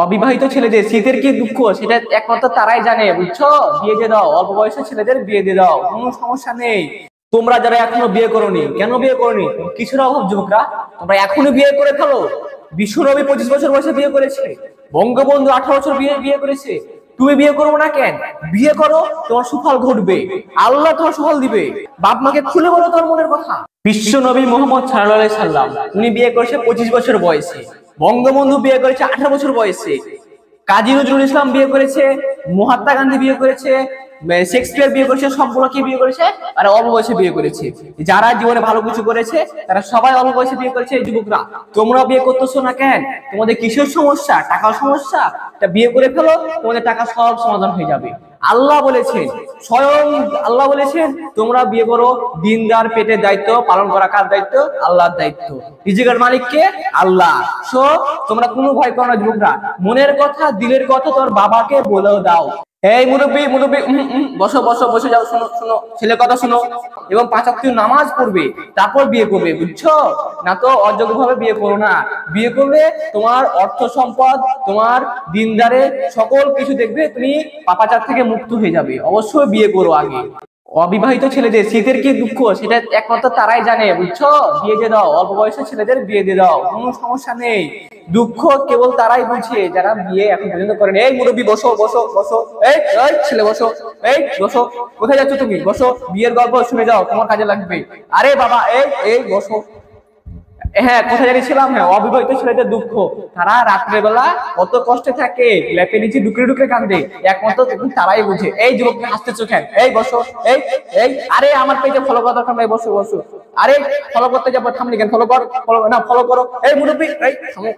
অবিবাহিত ছেলেদের শীতের কি দুঃখ সেটা একমাত্র তারাই জানে, বুঝছো? বিয়ে দিয়ে দাও, অল্প বয়সের ছেলেদের বিয়ে দিয়ে দাও, কোনো সমস্যা নেই। তোমরা যারা এখনো বিয়ে করোনি, কেন বিয়ে করোনি? কিছুর অভাব যুবকরা, তোমরা এখনো বিয়ে করে ফেলো। বিশ্বনবী 25 বছর বয়সে বিয়ে করেছে, বঙ্গবন্ধু 18 বছর বিয়ে বিয়ে করেছে। তুমি বিয়ে করবো না কেন? বিয়ে করো, তোমার সুফল ঘটবে, আল্লাহ তোমার সুফল দিবে। বাপ মাকে খুলে বলো তোমার মনের কথা। বিশ্ব নবী মোহাম্মদ সাল্লাল্লাহু আলাইহি সাল্লাম উনি বিয়ে করেছে 25 বছর বয়সে, বঙ্গবন্ধু বিয়ে করেছে 18 বছর বয়সে, কাজী নজরুল ইসলাম বিয়ে করেছে, মহাত্মা গান্ধী বিয়ে করেছে, শেক্সপিয়ার বিয়ে করেছে, সবগুলো কি বিয়ে করেছে? আর অল্প বয়সে বিয়ে করেছে। যারা জীবনে ভালো কিছু করেছে তারা সবাই অল্প বয়সে বিয়ে করেছে। এই যুবকরা, তোমরা বিয়ে করতেছো না কেন? তোমাদের কিসের সমস্যা? টাকার সমস্যা? তা বিয়ে করে ফেলো, তোমাদের টাকা সব সমাধান হয়ে যাবে। আল্লাহ বলেছেন, স্বয়ং আল্লাহ বলেছেন, তোমরা বিয়ে করো, দিনদার পেটের দায়িত্ব পালন করা কার দায়িত্ব? আল্লাহর দায়িত্ব। রিজিকের মালিক কে? আল্লাহ। সো তোমরা কোনো ভয় করো না যুবকরা, মনের কথা দিলের কথা তোর বাবাকে বলেও দাও। এই মুরব্বী মুরব্বী, বসো বসো, বসে যাও, শোনো শোনো, ছেলের কথা শোনো, এবং 5 ওয়াক্ত নামাজ পড়বে, তারপর বিয়ে করবে, বুঝছো? না তো অযোগ্য ভাবে বিয়ে করো না। বিয়ে করলে তোমার অর্থ সম্পদ, তোমার দিনদারে সকল কিছু দেখবে, তুমি পাপাচার থেকে মুক্ত হয়ে যাবে। অবশ্যই বিয়ে করো আগে। অবিবাহিত ছেলেদের শীতের কি দুঃখ সেটা একমাত্র তারাই জানে, বুঝছো? বিয়ে দিয়ে দাও, অল্প বয়সের ছেলেদের বিয়ে দিয়ে দাও, কোনো সমস্যা নেই। দুঃখ কেবল তারাই বুঝে যারা বিয়ে এখন পর্যন্ত করেনি। এই মুরব্বী, বসো বসো বসো, এই এই ছেলে বসো, এই বসো। কোথায় যাচ্ছ তুমি? বসো, বিয়ের গল্প শুনে যাও, তোমার কাজে লাগবে। আরে বাবা, এই এই বসো। হ্যাঁ, কোথায় জানিয়েছিলাম? হ্যাঁ, অবিবাহিত ছেলেদের দুঃখ। তারা রাত্রে বেলা কত কষ্টে থাকে, লেপে নিচে ডুকরে ডুকরে কান্দে, একমাত্র তারাই বুঝে। এই যুবক, হাসতেছো কেন? এই বসো, এই এই, আরে আমার পেজে ফলো করা দরকার নাই, বসো বসো। আরে ফলো করতে যাবো, থামলি কেন? ফলো কর, ফলো না, ফলো করো। এই মুরব্বী, এই থামো।